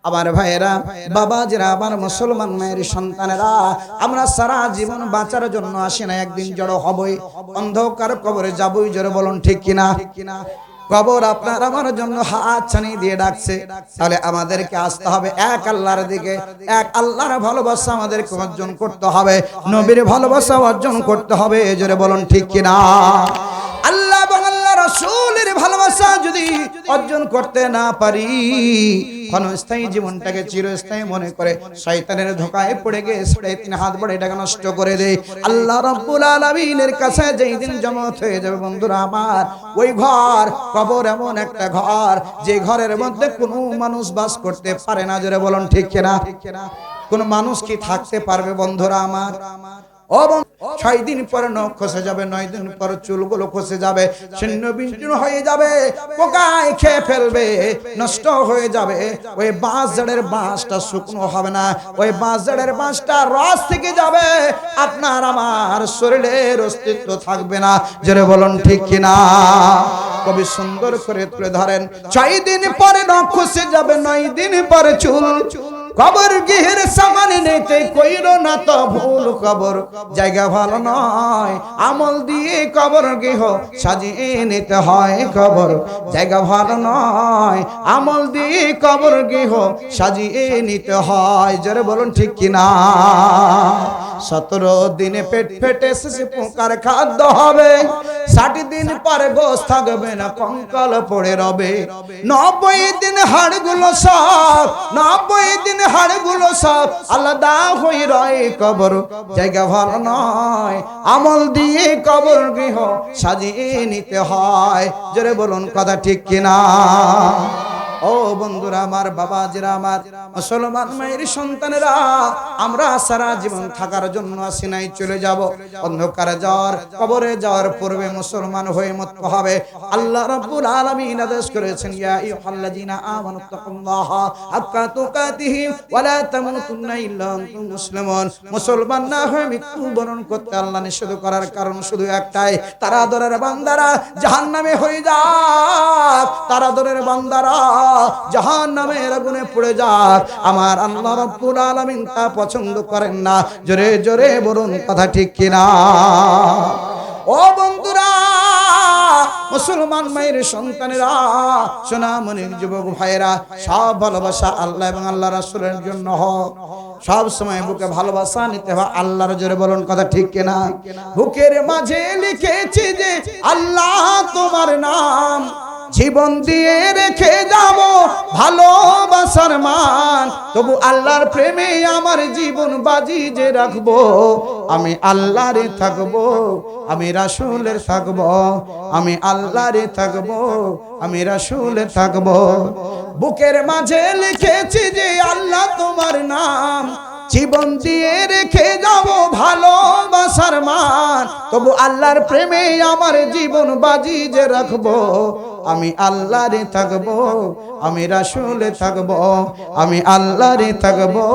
আমার ভাইয়েরা, বাবাজিরা, আমার মুসলমান মায়ের সন্তানেরা, আমরা সারা জীবন বাঁচার জন্য আসি না, একদিন জড়ো হবই, অন্ধকার কবরে যাবই। জোরে বলুন ঠিক কিনা? কবর আপনার আমার জন্য হাত ছানি দিয়ে ডাকছে। তাহলে আমাদেরকে আসতে হবে এক আল্লাহর দিকে। এক আল্লাহর ভালোবাসা আমাদেরকে অর্জন করতে হবে, নবীর ভালোবাসা অর্জন করতে হবে। জোরে বলুন ঠিক কিনা? আল্লাহ এবং আল্লাহ রাসূলের ভালোবাসা যদি অর্জন করতে না পারি, ক্ষণস্থায়ী জীবনটাকে চিরস্থায়ী মনে করে শয়তানের ধোঁকায় পড়ে গিয়ে সাড়ে তিন হাত বড় এটাকে নষ্ট করে দেয়। আল্লাহ রাব্বুল আলামিনের কাছে যেই দিন জমা হয়ে যাবে বন্ধুরা আমার, ওই ঘর কবর এমন একটা ঘর যে ঘরের মধ্যে কোনো মানুষ বাস করতে পারে না। জোরে বলুন ঠিক কিনা? কোন মানুষ কি থাকতে পারবে বন্ধুরা আমার? ও 6 দিন পরে নখ খসে যাবে, 9 দিন পর চুলগুলো খসে যাবে, ছিন্ন বিচ্ছিন্ন হয়ে যাবে, পোকায় খেয়ে ফেলবে, নষ্ট হয়ে যাবে। ওই বাঁশ ঝাড়ের বাঁশটা শুকনো হবে না, ওই বাঁশ ঝাড়ের বাঁশটা রস থেকে যাবে, আপনার আমার শরীরের অস্তিত্ব থাকবে না। জোরে বলুন ঠিক কিনা? কবি সুন্দর করে তুলে ধরেন, 6 দিন পরে নখ খসে যাবে, 9 দিন পরে চুল। কবর গৃহের সামান নিতে কইরো না তো ভুল, কবর জায়গা ভালো নয়, আমল দিয়ে কবর গৃহ সাজিয়ে নিতে হয়। কবর জায়গা ভালো নয়, আমল দিয়ে কবর গৃহ সাজিয়ে নিতে হয়। জোরে বলুন ঠিক কিনা? 17 দিনে পেট ফেটে শেষে পোকার খাদ্য হবে, 60 দিন পরে গোশ থাকবে না, কঙ্কাল পড়ে রবে। 90 দিন হাড়গুলো সব, 90 দিন হাড়গুলো সব আলাদা হয়ে রয়। কবর জায়গা ভালো নয়, আমল দিয়ে কবর গৃহ সাজিয়ে নিতে হয়। জোরে বলুন কথা ঠিক কিনা? ও বন্ধুরা আমার, বাবাজিরা আমার, মুসলমান মায়ের সন্তানেরা, আমরা সারা জীবন থাকার জন্য আসি নাই, চলে যাব। অন্ধকারে যাওয়ার, কবরে যাওয়ার পূর্বে মুসলমান হয়ে মরতে হবে। আল্লাহ রাব্বুল আলামিন আদেশ করেছেন, ইয়া আইয়ুহাল্লাযীনা আমানুত্তাকুল্লাহা হাক্কা তুকাতিহি ওয়া লা তামুতুন্না ইল্লা আনতুম মুসলিমুন। মুসলমান না হয়ে মৃত্যুবরণ করতে আল্লাহ নিষেধ করার কারণ শুধু একটাই, তারা দরের বান্দারা জাহান্নামে হয়ে যাক, তারা দরের বান্দারা জাহান্নামের আগুনে পড়ে যাক। আমার আল্লাহ রাব্বুল আলামিন তা পছন্দ করেন না। জোরে জোরে বলুন কথা ঠিক কিনা? ও বন্ধুরা, মুসলমান মায়ের সন্তানেরা, সোনামণির যুবক ভাইয়েরা, সব ভালোবাসা আল্লাহ এবং আল্লাহ রাসূলের জন্য হোক। সব সময় বুকে ভালোবাসা নিতে হয় আল্লাহর। জোরে বলুন কথা ঠিক কিনা? বুকের মাঝে লিখেছি যে আল্লাহ তোমার নাম, জীবন দিয়ে রেখে যাব ভালোবাসার মান, তবু আল্লাহর প্রেমে আমার জীবন বাজি যে রাখবো। আমি আল্লাহরে থাকবো, আমি রাসূলের থাকবো, আমি আল্লাহরে থাকবো, আমি রাসূলের থাকবো। বুকের মাঝে লিখেছি যে আল্লাহ তোমার নাম, জীবন দিয়ে রেখে যাব ভালোবাসার মান, তবু আল্লাহর প্রেমে আমার জীবন বাজি যে রাখবো। আমি আল্লাহরে থাকবো, আমি রাসূলে থাকবো, আমি আল্লাহরে থাকবো,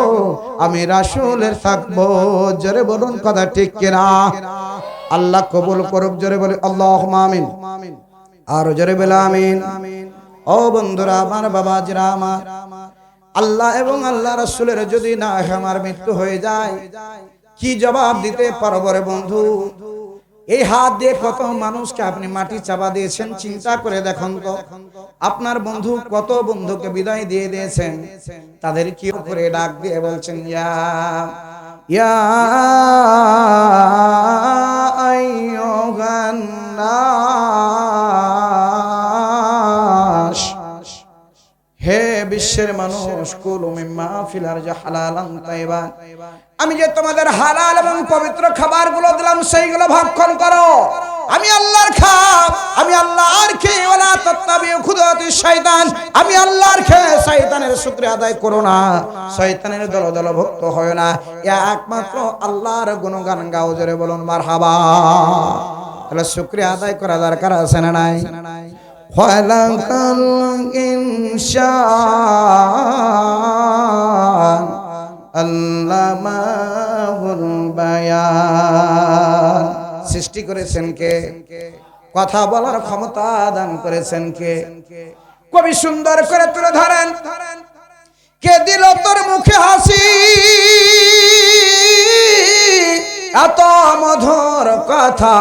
আমি রাসূলের থাকবো। জোরে বলুন কথা ঠিক কিনা? আল্লাহ কবুল করুক। জোরে বলে আল্লাহুম্মা আমিন। আর জোরে বলে আমিন। ও বন্ধুরা আমার, বাবাজিরা আমার, আল্লাহ এবং আল্লাহ রাসূলের যদি না আমার মৃত্যু হয়ে যায়, কি জবাব দিতে পারবো রে বন্ধু? এই হাত দিয়ে কত মানুষকে আপনি মাটি চাপা দিয়েছেন, চিন্তা করে দেখুন তো। আপনার বন্ধু কত বন্ধুকে বিদায় দিয়ে দিয়েছেন, তাদের কি করে ডাক দিয়ে বলছেন, ইয়া ইয়া আইয়ুহান নাস, হে বিশ্বের মানুষ, কুলু মিম্মা ফিল আরজি হালালান তাইয়্যিবান, আমি যে তোমাদের হালাল এবং পবিত্র খাবারগুলো দিলাম সেইগুলো ভক্ষণ করো। আমি আল্লাহর খাব, আমি আল্লাহর খেয়ে, ওয়ালা তাত্তাবিউ খুতুওয়াতিশ শাইতান, আমি আল্লাহর খেয়ে শয়তানের শুকরিয়া আদায় করো না, শয়তানের দল দল ভক্ত হয় না, একমাত্র আল্লাহর গুণগান গাও। জোরে বলুন মারহাবা। তাহলে শুকরিয়া আদায় করা দরকার আছে না নাই? খালাকাল ইনসান আল্লামাহুল বায়ান, সৃষ্টি করেছেন কে? কথা বলার ক্ষমতা দান করেছেন কে? কবি সুন্দর করে তুলে ধরেন, কে দিল তোর মুখে হাসি, এত মধুর কথা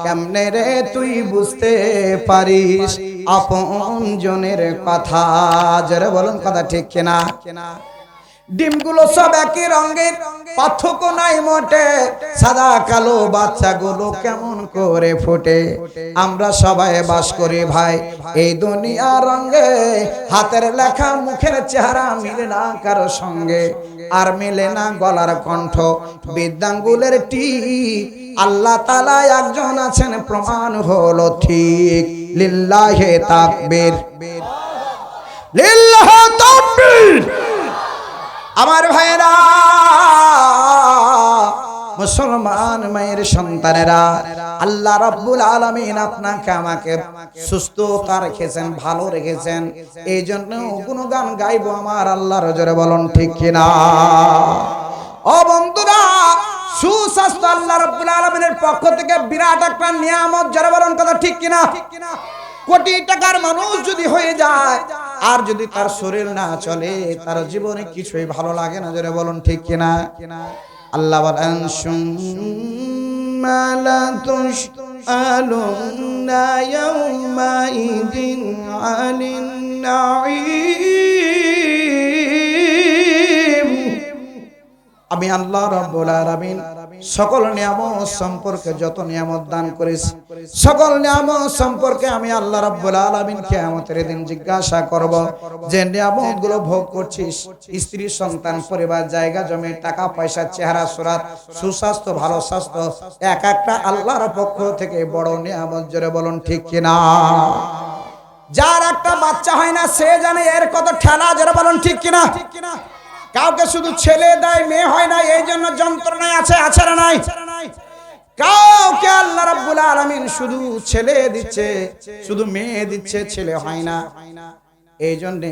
কেমনে রে তুই বুঝতে পারিস আপন জনের কথা। যারা বলুন কথা ঠিক কিনা? ডিমগুলো সব একই রঙের, পার্থক্য নাই মোটে, সাদা কালো বাচ্চাগুলো কেমন করে ফোটে। আমরা সবাই বাস করি ভাই এই দুনিয়া রঙে, হাতের লেখা মুখের চেহারা মিলে না কারো সঙ্গে, আর মিলে না গলার কণ্ঠ বৃদ্ধাঙ্গুলের টিপ। আল্লাহ তাআলা একজন আছেন প্রমাণ হলো ঠিক। লিল্লাহে তাকবীর, লিল্লাহে তাকবীর। আমার ভাইরা, মুসলমান মায়ের সন্তানেরা, আল্লাহ রাব্বুল আলামিন আপনাকে আমাকে সুস্থতা রেখেছেন, ভালো রেখেছেন, এই জন্য গুণগান গাইবো আমার আল্লাহর। জোরে বলুন ঠিক কিনা? ও বন্ধুরা, সুস্বাস্থ্য আল্লাহ রাব্বুল আলামিনের পক্ষ থেকে বিরাট একটা নিয়ামত। জোরে বলুন কথা ঠিক কিনা? কোটি টাকার মানুষ যদি হয়ে যায় আর যদি তার শরীর না চলে, তার জীবনে কিছুই ভালো লাগে না। জোরে বলুন ঠিক কিনা? আল্লাহ বলেন সুম্মা লা তুসআলুনা ইয়াওমাইদিন আনিন নাঈম। আমি আল্লাহ রাব্বুল আলামিন সকল নিয়ামত সম্পর্কে, যত নিয়ামত দান করেছি, সকল নিয়ামত সম্পর্কে আমি আল্লাহ রাব্বুল আলামিন কিয়ামতের দিন জিজ্ঞাসা করব, যে নিয়ামতগুলো ভোগ করছিস, স্ত্রী সন্তান পরিবার জায়গা জমি টাকা পয়সা চেহারা সুরাত সুস্বাস্থ্য ভালো স্বাস্থ্য, এক একটা আল্লাহর পক্ষ থেকে বড় নিয়ামত। জোরে বলুন ঠিক কিনা? যার একটা বাচ্চা হয় না সে জানে এর কত ঠেলা। জোরে বলুন ঠিক কিনা? কাউকে শুধু ছেলে দেয় মেয়ে হয় না, এই জন্য যন্ত্রণায় আছে, আছে না নাই? কাউকে আল্লাহ রাব্বুল আলামিন শুধু ছেলে দিচ্ছে, শুধু মেয়ে দিচ্ছে, ছেলে হয় না, এই জন্য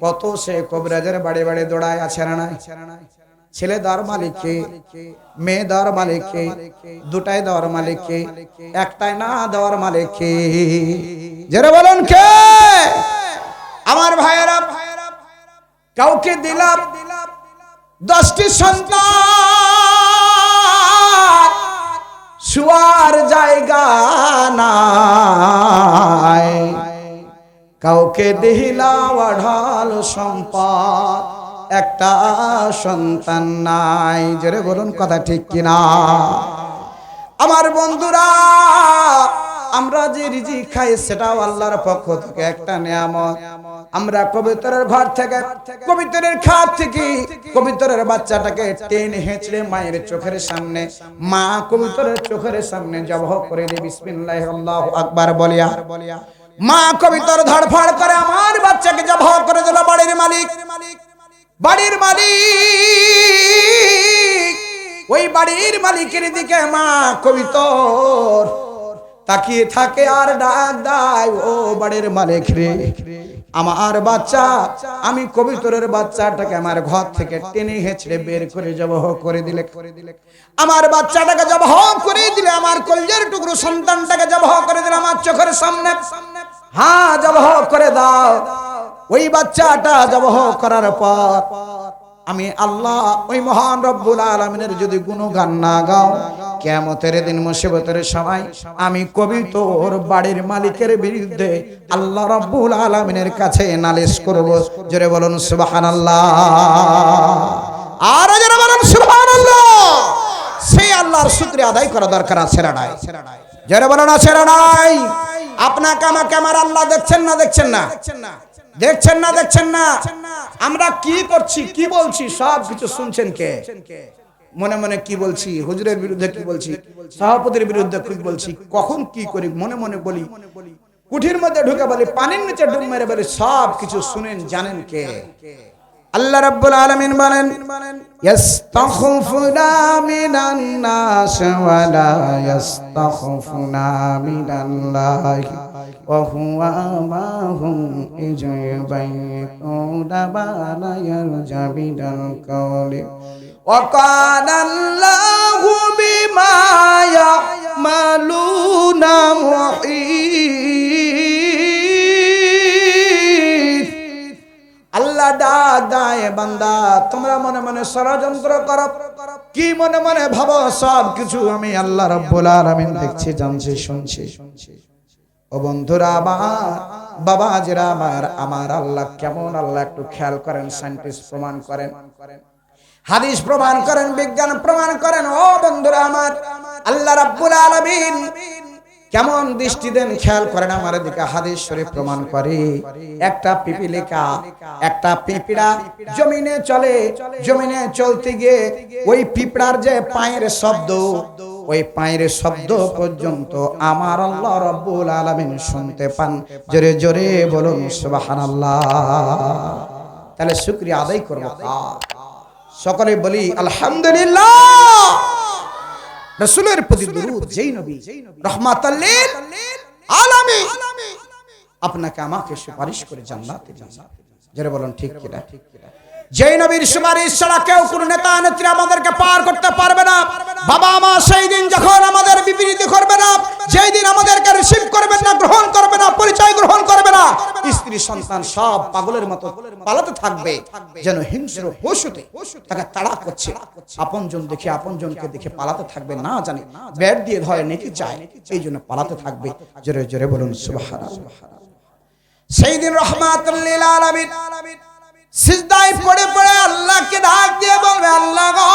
কত সে কবিরাজের বাড়ি বাড়ি দৌড়ায়, আছে না নাই? ছেলে দেওয়ার মালিক কে? মেয়ে দেওয়ার মালিক কে? দুটাই দেওয়ার মালিক কে? একটাই না দেওয়ার মালিক কে? যারা বলুন কে? আমার ভাইয়েরা, কাউকে দিলাম 10টি সন্তান, শুয়ার জায়গা নাই। কাউকে দিলাম আঢাল সম্পদ, একটা সন্তান নাই। জোরে বলুন কথা ঠিক কিনা? আমার বন্ধুরা, আমরা যে রিজিক খাই সেটাও আল্লাহর পক্ষ থেকে একটা নিয়ামত। আমরা কবুতরের ঘর থেকে, কবুতরের খাত থেকে কবুতরের বাচ্চাটাকে টেনে হেঁচড়ে মায়ের চোখের সামনে, মা কবুতরের চোখের সামনে জবাহ করে দিয়ে বিসমিল্লাহ আল্লাহু আকবার বলিয়া, মা কবুতর ধড়ফড় করে আমার বাচ্চাকে জবাহ করে দিল বাড়ির মালিক। বাড়ির মালিক, ওই বাড়ির মালিকের দিকে মা কবুতর তাকিয়ে থাকে আর ডাক দেয়, ও বাড়ির মালিক রে, আমার বাচ্চা, আমি কবুতরের বাচ্চাটাকে আমার ঘর থেকে টেনে হেঁচড়ে বের করে জবাহ করে দিলে, আমার বাচ্চাটাকে জবাহ করে দিলে, আমার কলিজার টুকরো সন্তানটাকে জবাহ করে দিলে আমার চোখের সামনে। হ্যাঁ, জবাহ করে দাও। ওই বাচ্চাটা জবাহ করার পর আমি আল্লাহ ওই মহান রব্বুল আলামিনের যদি গুণগান না গাও, কিয়ামতের দিন মুসিবতের সময় আমি কবিতর বাড়ির মালিকের বিরুদ্ধে আল্লাহ রব্বুল আলামিনের কাছে নালিশ করব। জোরে বলুন সুবহানাল্লাহ, আর জোরে বলুন সুবহানাল্লাহ। সেই আল্লাহর শুকরিয়া আদায় করা দরকার আছে না নাই? জোরে বলুন আছে না নাই? আপনাকে আমাকে আমার আল্লাহ দেখছেন না? দেখছেন না? দেখছেন না? দেখছেন না? আমরা কি করছি, কি বলছি, সব কিছু শুনছেন কে? মনে মনে কি বলছি, হুজুরের বিরুদ্ধে কি বলছি, সভাপতির বিরুদ্ধে কি বলছি, কখন কি করি মনে মনে বলি, কুঠির মধ্যে ঢুকে বলি, পানির নিচে ডুব মেরে বলি, সব কিছু শুনেন জানেন কে? আল্লাহ রাব্বুল আলামিন বলেন, ইস্তাখফুনা মিনান নাস ওয়া লা ইস্তাখফুনা মিনাল্লাহি ওয়া হুয়া মাহুম ইয বাইতুনা মা লা ইয়ারজা বিনাল কওলি ওয়া কানা আল্লাহু বিমা ইয়ামালুনা মুহীত। আল্লাহ ডাক দেয়, বান্দা তোমরা মনে মনে ষড়যন্ত্র করো, কি মনে মনে ভাবো, সব কিছু আমি আল্লাহ রাব্বুল আলামিন দেখছি, জানছি, শুনছি। ও বন্ধুরা আমার, বাবাজিরা আমার, আমার আল্লাহ কেমন আল্লাহ একটু খেয়াল করেন। সায়েন্টিস্ট প্রমাণ করেন, হাদিস প্রমাণ করেন, বিজ্ঞান প্রমাণ করেন। ও বন্ধুরা আমার, আল্লাহ রাব্বুল আলামিন কেমন দৃষ্টি দেন খেয়াল করেন আমার দিকে। হাদিস শরীফ প্রমাণ করে, একটা পিপিলিকা, একটা পিঁপড়া জমিনে চলে, জমিনে চলতে গিয়ে ওই পিঁপড়ার যে পায়ের শব্দ, ওই পায়ের শব্দ পর্যন্ত আমার আল্লাহ রাব্বুল আলামিন শুনতে পান। জোরে জোরে বলুন সুবহানাল্লাহ। তাহলে শুকরিয়া আদায় করব, সকলে বলি আলহামদুলিল্লাহ। রাসূলের প্রতি দরুদ, যেই নবী রাহমাতাল লিল আলামিন আপনাকে আমাকে সুপারিশ করে জান্নাতে দিয়েছেন। যারা বলেন ঠিক কিনা? যেই নবীর সুপারিশ ছাড়া কেউ কোন নেতা নেত্রী আমাদেরকে পার করতে পারবে না। বাবা মা সেই দিন যখন আমাদের বিপরীত করবে না, যেই দিন আমাদেরকে রিসিভ করবেন না, গ্রহণ করবে না, পরিচয় গ্রহণ করবে না, স্ত্রী সন্তান সব পাগলের মতো পালাতে থাকবে, যেন হিংস্র পশুতে তাকে তাড়া করছে। আপনজন দেখে, আপনজনকে দেখে পালাতে থাকবে, না জানি ব্যাট দিয়ে ধরে নেকি চায়, এই জন্য পালাতে থাকবে। জোরে জোরে বলুন সুবহানাল্লাহ। সেই দিন রাহমাতুল লিল আলামিন সিজদায় পড়ে পড়ে আল্লাহকে ডাক দিয়ে বলবে, আল্লাহ গো,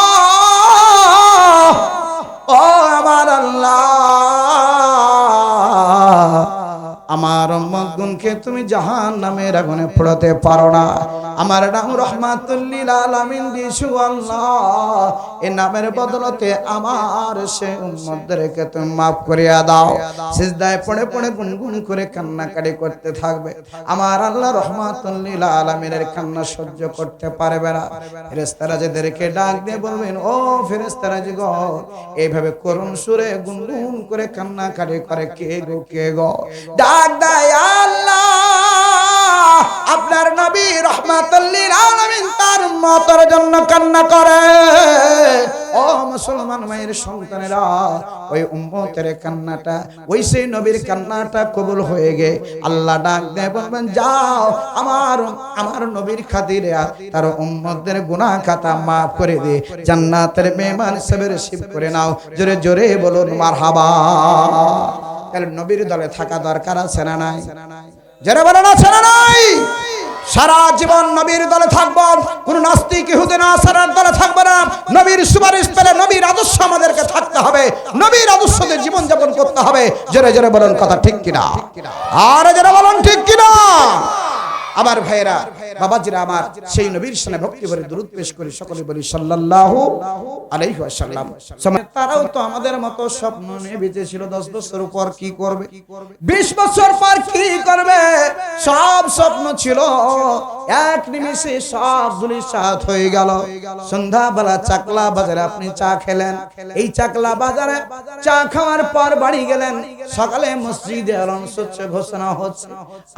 ও আমার আল্লাহ, আমার উম্মতগণকে তুমি জাহান্নামের আগুনে পোড়াতে পারো না। আমার নাম রাহমাতুল লিল আলামিন দিয়েছো আল্লাহ, এই নামের বদলতে আমার সে উম্মতদেরকে তুমি মাফ করিয়া দাও। সিজদায় পড়ে পড়ে গুনগুন করে কান্নাকাটি করতে থাকবে। আমার আল্লাহ রাহমাতুল লিল আলামিনের কান্না সহ্য করতে পারবে না। ফেরেশতারা যাদেরকে ডাক দিয়ে বলবেন, ও ফেরেশতারা জি গো, এইভাবে করুণ সুরে গুনগুন করে কান্নাকাটি করে কে গো, কে গো? ডাক দেয় আল্লাহ, আপনার নবী রাহমাতুল লিল আলামিন তার উম্মতের জন্য কান্না করে। ও মুসলমান মায়ের সন্তানেরা, ওই উম্মতের কান্নাটা, ওই সেই নবীর কান্নাটা কবুল হয়ে গে আল্লাহ ডাক দেয়, বলবেন যাও আমার নবীর খাতিরে তার উম্মতদের গুনাহ খাতা maaf করে দে, জান্নাতের মেহমান হিসেবে রিসিভ করে নাও। জোরে জোরে বলুন মারহাবা। তাহলে নবীর দলে থাকা দরকার আছে না নাই? যারা বলেন আছে না নাই? সারা জীবন নবীর দলে থাকবো, কোন নাস্তিক ইহুদি নাসারার দলে থাকবো না। নবীর সুপারিশ পেলে নবীর আদর্শ আমাদেরকে থাকতে হবে, নবীর আদর্শে জীবন যাপন করতে হবে। জোরে জোরে বলেন কথা ঠিক কিনা? আর যারা বলেন ঠিক কিনা? আমার ভাইরা, বাবাজিরা আমার, সেই নবীর সামনে ভক্তি ভরে দরুদ পেশ করে সকলে বলি সাল্লাল্লাহু আলাইহি ওয়াসাল্লাম। তারাও তো আমাদের মতো স্বপ্ন নিয়ে বেঁচে ছিল। 10 বছর পর কি করবে, 20 বছর পর কি করবে, সব স্বপ্ন ছিল, এক নিমিষে সব ধূলিসাৎ হয়ে গেল। সন্ধ্যাবেলা চাকলা বাজারে আপনি চা খেলেন, এই চাকলা বাজারে চা খাওয়ার পর বাড়ি গেলেন, সকালে মসজিদে আলোচনা হচ্ছে, ঘোষণা হচ্ছে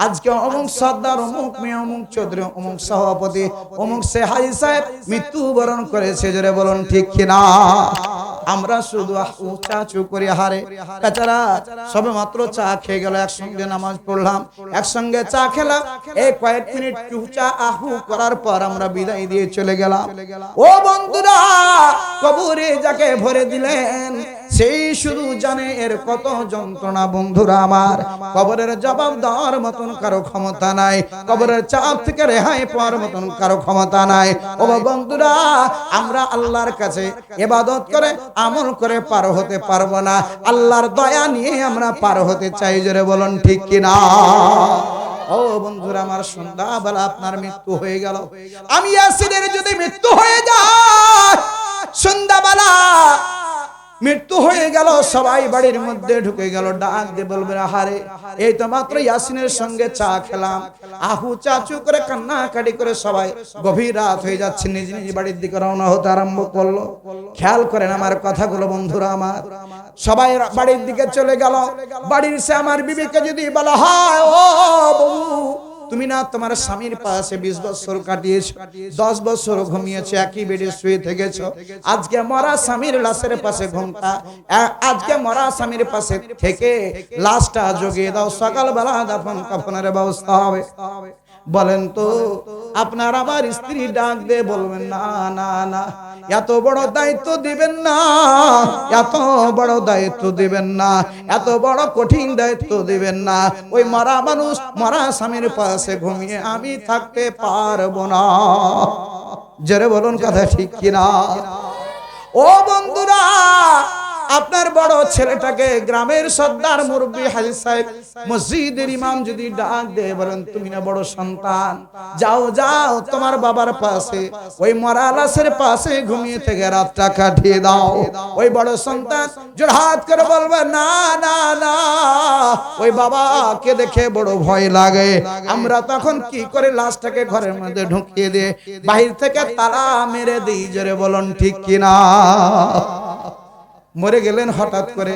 আজকে অমুক সর্দার, অমুক মেয়ে, অমুক চৌধুরী, অমুক সভাপতি, অমুক সে হাজি সাহেব মৃত্যুবরণ করেছে। জোরে বলুন ঠিক কিনা? আমরা শুধু চাচু করি, হারে বেচারা সবে মাত্র চা খেয়ে গেল, একসঙ্গে নামাজ পড়লাম, একসঙ্গে চা খেলাম, এই কয়েক মিনিট চা আহু করার পর আমরা বিদায় দিয়ে চলে গেলাম। ও বন্ধুরা, কবরে যাকে ভরে দিলেন সেই শুধু জানে এর কত যন্ত্রণা। বন্ধুরা আমার, কবরের জবাব দেওয়ার মতন কারো ক্ষমতা নাই, কবরের চাপ থেকে রেহাই পাওয়ার মতন কারো ক্ষমতা নাই। ও বন্ধুরা, আমরা আল্লাহর কাছে ইবাদত করে আমল করে পার হতে পারবো না, আল্লাহর দয়া নিয়ে আমরা পার হতে চাই। জোরে বলুন ঠিক কিনা? ও বন্ধুরা আমার, সন্ধ্যাবেলা আপনার মৃত্যু হয়ে গেল, আমি ইয়াসিনের যদি মৃত্যু হয়ে যায়, সন্ধ্যাবেলা মৃত্যু হয়ে গেল, সবাই বাড়ির মধ্যে ঢুকে গেল, ডাক দিয়ে বলবে আহারে, এই তো মাত্র ইয়াসিনের সঙ্গে চা খেলাম, আহু চাচু করে কান্নাকাটি করে সবাই, গভীর রাত হয়ে যাচ্ছে, নিজ নিজ বাড়ির দিকে রওনা হতে আরম্ভ করলো। খেয়াল করেন আমার কথাগুলো বন্ধুরা আমার, সবাই বাড়ির দিকে চলে গেল। বাড়ির সে আমার বিবিকে যদি বলা হয়, ও বউ, তুমি না তোমার স্বামীর পাশে 20 বছর কাটিয়েছো, 10 বছর ঘুমিয়েছো, একই বেডে শুয়ে থেকেছো, আজকে মরা স্বামীর লাশের পাশে ঘুমটা, আজকে মরা স্বামীর পাশে থেকে লাশটা জগিয়ে দাও, সকালবেলা দাফন কাফনের ব্যবস্থা হবে। বলেন তো আপনার আমার স্ত্রী ডাক দিয়ে বলবেন না না না, এত বড় দায়িত্ব দিবেন না, এত বড় দায়িত্ব দিবেন না, এত বড় কঠিন দায়িত্ব দিবেন না। ওই মরা মানুষ মরা স্বামীর পাশে ঘুমিয়ে আমি থাকতে পারবো না। জোরে বলুন কথা ঠিক কিনা? ও বন্ধুরা, আপনার বড় ছেলেটাকে গ্রামের সর্দার মুরব্বী হাজী সাহেব মসজিদের ইমাম যদি ডাক দেয়, বলেন তুমি না বড় সন্তান, যাও যাও তোমার বাবার পাশে ওই মরা লাশের পাশে ঘুমিয়ে থেকে রাতটা কাটিয়ে দাও। ওই বড় সন্তান জোড়হাত করে বলবে না না না, ওই বাবাকে দেখে বড় ভয় লাগে। আমরা তখন কি করে লাশটাকে ঘরের মধ্যে ঢুকিয়ে দিয়ে বাহির থেকে তালা মেরে দিই। জোরে বলুন ঠিক কিনা? মরে গেলেন হঠাৎ করে,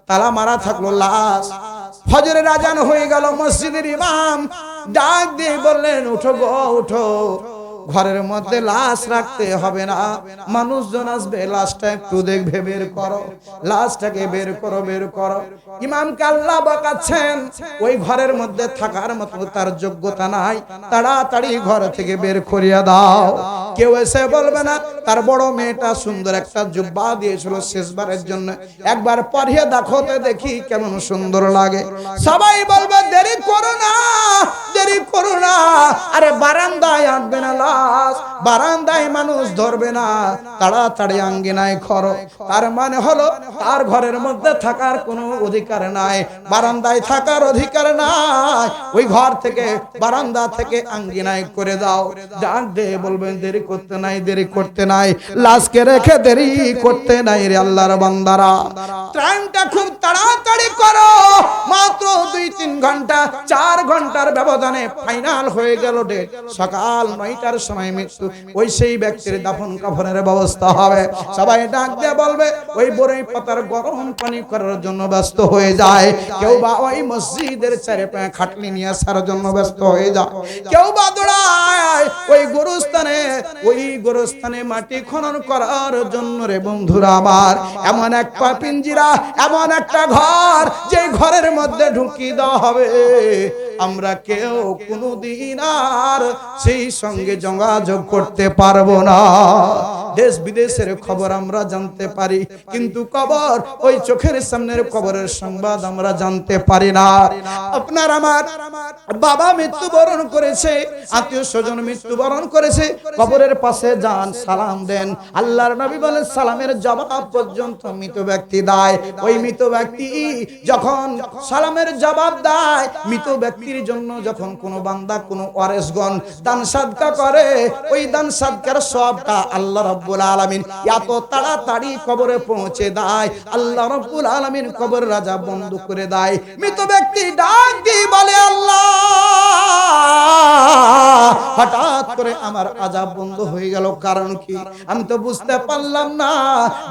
তালা মারা থাকলো লাশ। ফজরের আজান হয়ে গেল, মসজিদের ইমাম ডাক দিয়ে বললেন উঠো গো উঠো, ঘরের মধ্যে লাশ রাখতে হবে না, মানুষজন আসবে, লাশটা একটু দেখবে, বের করো, লাশটাকে বের করো বের করো। ইমামকে আল্লাহ বাঁকাচ্ছেন, ওই ঘরের মধ্যে থাকার মতো তার যোগ্যতা নাই, তাড়াতাড়ি ঘর থেকে বের করিয়া দাও। কেউ এসে বলবে না তার বড় মেয়েটা সুন্দর একটা জুব্বা দিয়েছিল শেষবারের জন্য, একবার পরিয়ে দেখো তো দেখি কেমন সুন্দর লাগে। সবাই বলবে দেরি করো না, দেরি করো না, আরে বারান্দায় আনবে না লাশ, বারান্দায় মানুষ ধরবে না, তাড়াতাড়ি আঙ্গিনায় করো। তার মানে হলো তার ঘরের মধ্যে থাকার কোনো অধিকার নাই, বারান্দায় থাকার অধিকার নাই, ওই ঘর থেকে বারান্দা থেকে আঙ্গিনায় করে দাও। ডাক দিয়ে বলবেন দেরি করতে নাই, দেরি করতে নাই, লাশকে রেখে দেরি করতে নাই রে আল্লাহর বান্দারা, ট্রেনটা খুব তাড়াতাড়ি করো। মাত্র 2-3 ঘন্টা 4 ঘন্টার ব্যবধানে ফাইনাল হয়ে গেল ডেট, সকাল 9টার সময় মৃত্যু। ওই সেই ব্যক্তির দাফন কাফনের ব্যবস্থা হবে। সবাই ডাক দিয়ে বলবে ওই বড়ই পাতার গরম পানি করার জন্য ব্যস্ত হয়ে যায়, কেউ বা ওই মসজিদের চারিপাশে খাটনি নিয়ে আসার জন্য ব্যস্ত হয়ে যায়, কেউ বা দৌড়ায় ওই গোরস্থানে মাটি খনন করার জন্য। রে বন্ধুরা আমার, এমন একটা পিঞ্জিরা, এমন একটা ঘর, যে ঘরের মধ্যে ঢুকিয়ে দেওয়া হবে, আমরা কেউ কোনোদিন আর সেই সঙ্গে যোগাযোগ করতে পারবো না। দেশ বিদেশের খবর আমরা জানতে পারি, কিন্তু কবর, ওই চোখের সামনের কবরের সংবাদ আমরা জানতে পারি না। আপনার আমার বাবা মৃত্যুবরণ করেছে, আত্মীয় স্বজন মৃত্যুবরণ করেছে, কবরের পাশে যান, সালাম দেন। আল্লাহর নবী বলেন সালামের জবাব পর্যন্ত মৃত ব্যক্তি দেয়। ওই মৃত ব্যক্তি যখন সালামের জবাব দেয়, মৃত ব্যক্তির জন্য যখন কোনো বান্দা কোনো ওয়ারেসগণ দান সাদকা করে, ওই দান সাদকার সবটা আল্লাহ রাব্বুল আলামিন এত তাড়াতাড়ি কবরে পৌঁছে দেয়, আল্লাহ রাব্বুল আলামিন কবর রাজা বন্ধ করে দেয়। মৃত ব্যক্তি ডাক দিয়ে বলে আল্লাহ, হঠাৎ করে আমার আযাব বন্ধ হয়ে গেল, কারণ কি আমি তো বুঝতে পারলাম না।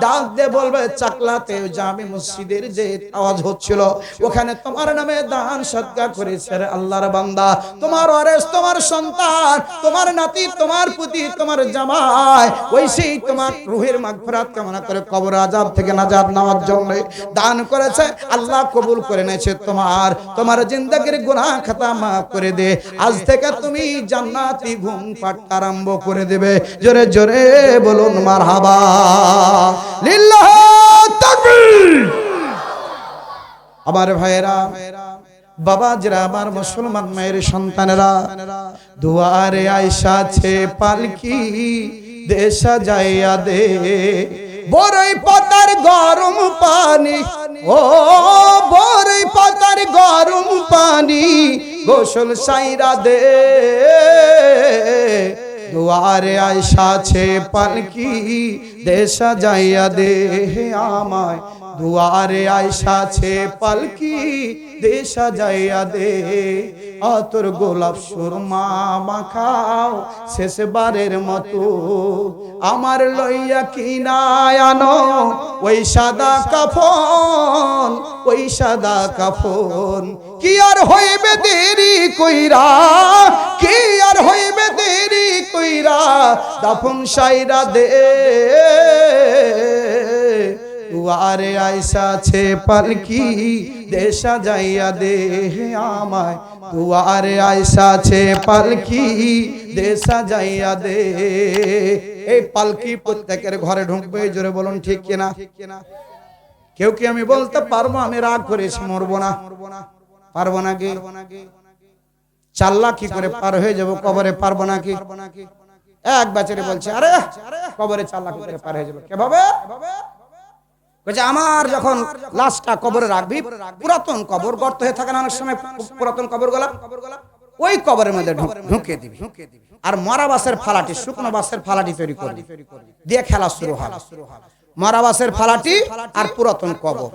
ডাক দিয়ে বলবে চাকলাতে জামে মসজিদের যে আওয়াজ হচ্ছিল, ওখানে তোমার নামে দান সদকা করেছে রে আল্লাহর বান্দা, তোমার ওয়ারিস, তোমার সন্তান, তোমার নাতি, তোমার পুতি, তোমার জামাই, ওই সেই তোমার রূহের মাগফিরাত কামনা করে কবর আযাব থেকে নাজাত নেওয়ার জন্য দান করেছে, আল্লাহ কবুল করে নিয়েছে। তোমার জিন্দেগির গুনাহ খাতা মাফ করে দে, আজ থেকে তুমি জান্নাতি ঘুম পাঠ আরম্ভ করে দেবে। জোরে জোরে বলুন মারহাবা, লিল্লাহ তাকবীর। আমার ভাইয়েরা, বাবা যারা আমার মুসলমান মায়ের সন্তানেরা, দুয়ারে আইসাছে পালকি, দেশা যাইয়া দে বড়ই পাতার গরম পানি, ও বড়ই পাতার গরম পানি, গোসল সাইরা দে। দুয়ারে আইসাছে পালকি, দেশা যাইয়া দে আমায়, দুয়ারে আইসাছে পালকি, দেশা যাইয়া দে। আতর গোলাপ সুরমা মাখাও শেষবারের মতো, আমার লইয়া কিনায় আনো ওই সাদা কাফন, ওই সাদা কাফন। কি আর হইবে দেরি কইরা, কি আর হইবে দেরি কইরা, দাফন সাইরা দে, দুয়ারে আইসাছে পালকি দেশা যাইয়া দে আমায় দুয়ারে আইসাছে পালকি দেশা যাইয়া দে এই পালকি প্রত্যেকের ঘরে ঢুকবে জোরে বলুন ঠিক কিনা কেউ কি আমি বলতে পারবো আমি রাগ করেছি মরবো না পারবো নাকি চাল্লা কি করে পার হয়ে যাবো কবরে পারবো নাকি এক বাচ্চারে বলছে আরে কবরে চাল্লা কি করে পার হয়ে যাবো কিভাবে বলছে আমার যখন লাশটা কবরে রাখবি পুরাতন কবর গর্ত হয়ে থাকে না অনেক সময় পুরাতন কবরগুলা ওই কবরের মধ্যে ঢুকে দিবি আর মরা বাসের ফালাটি শুকনো বাসের ফালাটি তৈরি করবি দিয়ে খেলা শুরু হয় মরা বাসের ফালাটি আর পুরাতন কবর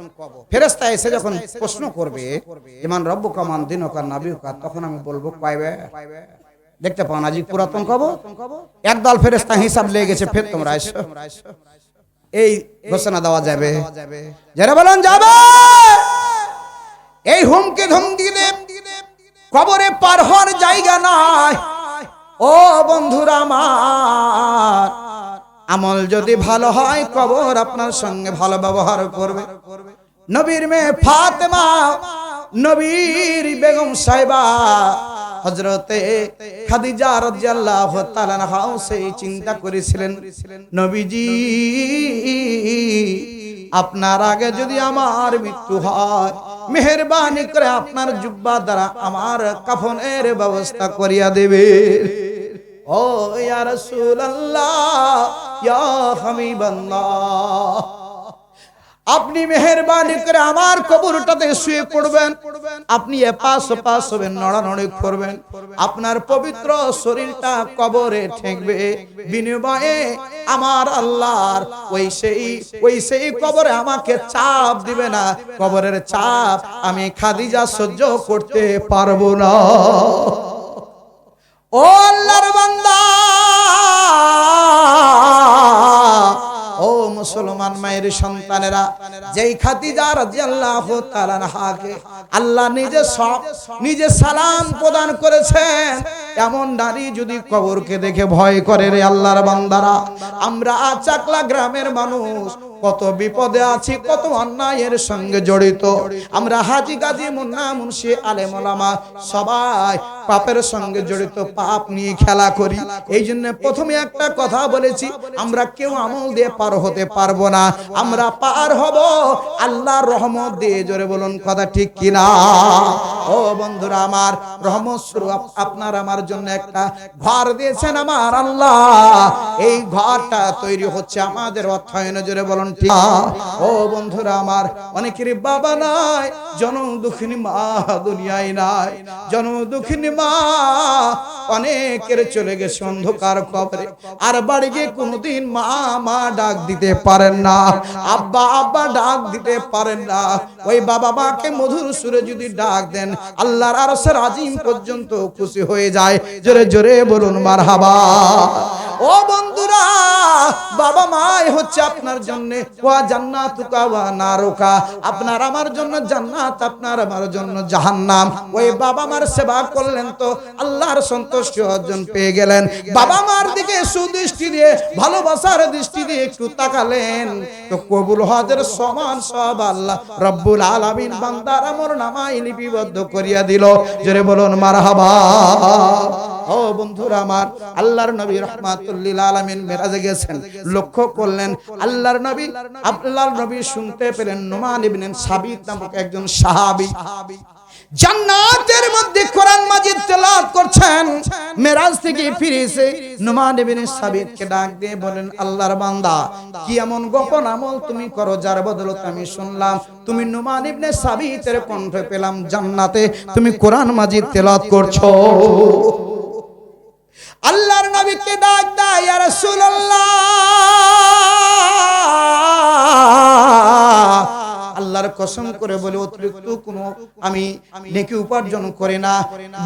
ফেরেশতা এসে যখন প্রশ্ন করবে ইমান রব্বুকা মান দিনুকা নাবিয়ুকা তখন আমি বলবো কয়বে দেখতে পাও না জি পুরাতন কবর একদল ফেরেশতা হিসাব লেগে গেছে ফের তোমরা এসো এই ঘোষণা দেওয়া যাবে যারা বলেন যাবে এই হুমকি ধমকি দিলে কবরে পার হওয়ার জায়গা নাই ও বন্ধুরা আমার আমল যদি ভালো হয় কবর আপনার সঙ্গে ভালো ব্যবহার করবে নবীর মেয়ে ফাতেমা নবীর বেগম সাহেবা হযরতে খাদিজা রাদিয়াল্লাহু তাআলা আনহা সেই চিন্তা করেছিলেন নবীজি আপনার আগে যদি আমার মৃত্যু হয় মেহেরবানি করে আপনার জুব্বা দ্বারা আমার কাফনের ব্যবস্থা করিয়া দেবে ও ইয়া রাসূলুল্লাহ ইয়া হাবিবাল্লাহ আপনি মেহেরবানি করে আমার কবরটাতে শুয়ে পড়বেন আপনি এপাশ ওপাশ হবেন নড়ানড়ি করবেন আপনার পবিত্র শরীরটা কবরে ঠেকবে বিনিময়ে আমার আল্লাহর ওই সেই কবরে আমাকে চাপ দিবে না কবরের চাপ আমি খাদিজা সহ্য করতে পারবো না ও আল্লাহর বান্দা ও মুসলমান মায়ের সন্তানেরা যেই খাদিজা রাদিয়াল্লাহু তাআলা আনহাকে আল্লাহ নিজে সালাম প্রদান করেছেন এমন নারী যদি কবরকে দেখে ভয় করে রে আল্লাহর বান্দারা আমরা চাকলা গ্রামের মানুষ কত বিপদে আছি কত অন্যায়ের সঙ্গে জড়িত আমরা হাজি গাজী মুন্না মুন্সি আলেম ওলামা সবাই পাপের সঙ্গে জড়িত পাপ নিয়ে খেলা করি এই জন্য প্রথমে একটা কথা বলেছি আমরা কেউ আমল দিয়ে পার হতে পারবো না আমরা পার হব আল্লাহর রহমত দিয়ে জোরে বলুন কথা ঠিক কিনা ও বন্ধুরা আমার রহমত স্বরূপ আপনার আমার জন্য একটা ঘর দিয়েছেন আমার আল্লাহ এই ঘরটা তৈরি হচ্ছে আমাদের অর্থায়নে জোরে বলুন ও বন্ধুরা আমার অনেকেরই বাবা নাই জনম দুঃখিনী মা দুনিয়ায় নাই জনম দুঃখিনী মা অনেকের চলে গেছে অন্ধকার কবরে আর বাড়ি গিয়ে কোনোদিন মা মা ডাক দিতে পারেন না আব্বা আব্বা ডাক দিতে পারেন না ওই বাবা মাকে মধুর সুরে যদি ডাক দেন আল্লাহর আরশের আজিম পর্যন্ত খুশি হয়ে যায় জোরে জোরে বলুন মারহাবা ও বন্ধুরা বাবা মাই হচ্ছে আপনার জন্য ওয়া জান্নাতুকা ওয়া নারুকা আপনার আমার জন্য জান্নাত আপনার আমার জন্য জাহান্নাম ওই বাবা মার সেবা করলেন তো আল্লাহর সন্তুষ্টি অর্জন পেয়ে গেলেন বাবা মার দিকে সুদৃষ্টি দিয়ে ভালোবাসার দৃষ্টি দিয়ে একটু তাকালেন তো কবুল হজের সমান সব আল্লাহ রব্বুল আলামিন বান্দার আমল নামায় লিপিবদ্ধ করিয়া দিল জোরে বলুন মারহাবা ও বন্ধুরা আমার আল্লাহর নবী রাহমাতুল লিল আলামিন মেরাজে গেছেন লক্ষ্য করলেন আল্লাহর নবী শুনতে পেলেন নুমান ইবনে সাবিত নামক একজন সাহাবী জান্নাতের মধ্যে কোরআন মাজিদ তেলাওয়াত করছেন মেরাজ থেকে ফিরে এসে নুমান ইবনে সাবিতকে ডাক দিয়ে বলেন আল্লাহর বান্দা কি এমন গোপন আমল তুমি করো যার বদলতে আমি শুনলাম তুমি নুমান ইবনে সাবিতের কণ্ঠে পেলাম জান্নাতে তুমি কোরআন মাজিদ তেলাওয়াত করছো আল্লাহর নবীকে ডাক দেয় ইয়া রাসূলুল্লাহ আল্লাহর কসম করে বলে অতিরিক্ত কোনো আমি নেকি উপার্জন করি না,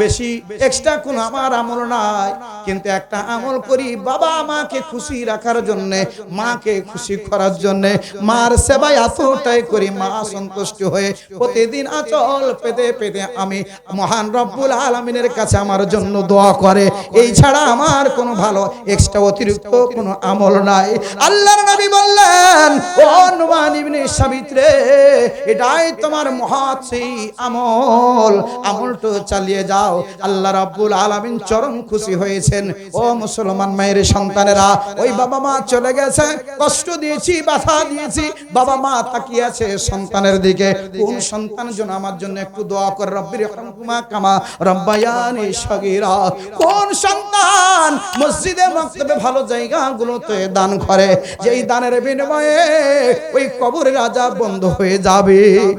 বেশি এক্সট্রা কোনো আমার আমল নাই, কিন্তু একটা আমল করি বাবা মাকে খুশি রাখার জন্য, মাকে খুশি করার জন্য, মার সেবা এতটাই করি মা সন্তুষ্ট হয়ে প্রতিদিন আঁচল পেতে পেতে আমি মহান রব্বুল আলামিনের কাছে আমার জন্য দোয়া করে। এই ছাড়া আমার কোনো ভালো এক্সট্রা অতিরিক্ত কোনো আমল নাই। আল্লাহর নবী বললেন, ও নুমান ইবনে সাবিত্রে, এটাই তোমার মহৎ সেই আমল, আমলটা চালিয়ে যাও, আল্লাহ রাব্বুল আলামিন চরম খুশি হয়েছেন। ও মুসলমান মায়ের সন্তানেরা, ওই বাবা মা চলে গেছে, কষ্ট দিয়েছি, ব্যথা দিয়েছি, বাবা মা তাকিয়ে আছে সন্তানের দিকে, কোন সন্তান যেন আমার জন্য একটু দোয়া করে, রব্বির রহমহুমা কামা রব্বায়ানি সগীরা। কোন সন্তান মসজিদে মক্তবে ভালো জায়গাগুলোতে দান করে, যেই দানের বিনিময়ে ওই কবরের আযাব বন্ধ হয়ে যাবে।